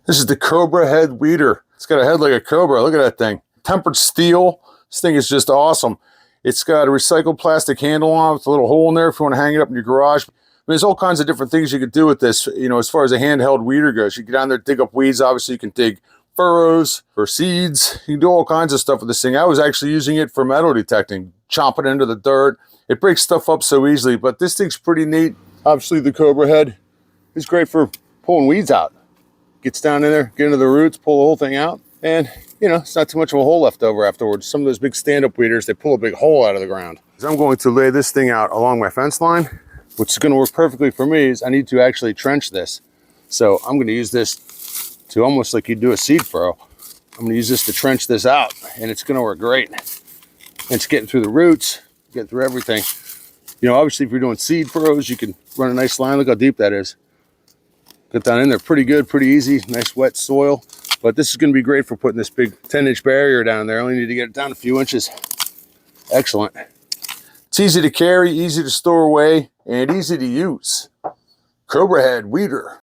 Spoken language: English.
This is the CobraHead weeder. It's got a head like a cobra. Look at that thing. Tempered steel. This thing is just awesome. It's got a recycled plastic handle on it with a little hole in there if you want to hang it up in your garage. There's all kinds of different things you could do with this, you know, as far as a handheld weeder goes. You get down there, dig up weeds. Obviously, you can dig furrows for seeds. You can do all kinds of stuff with this thing. I was actually using it for metal detecting, chomping into the dirt. It breaks stuff up so easily, but this thing's pretty neat. Obviously, the CobraHead is great for pulling weeds out. Gets down in there, get into the roots, pull the whole thing out, and you know, it's not too much of a hole left over afterwards. Some of those big stand-up weeders, they pull a big hole out of the ground. So I'm going to lay this thing out along my fence line. What's going to work perfectly for me is I need to actually trench this. So I'm going to use this to almost like you do a seed furrow. I'm going to use this to trench this out, and it's going to work great. And it's getting through the roots, getting through everything. You know, obviously if you're doing seed furrows, you can run a nice line. Look how deep that is. Get down in there pretty good, pretty easy, nice wet soil. But this is going to be great for putting this big 10-inch barrier down there. I only need to get it down a few inches. Excellent. It's easy to carry, easy to store away, and easy to use. CobraHead weeder.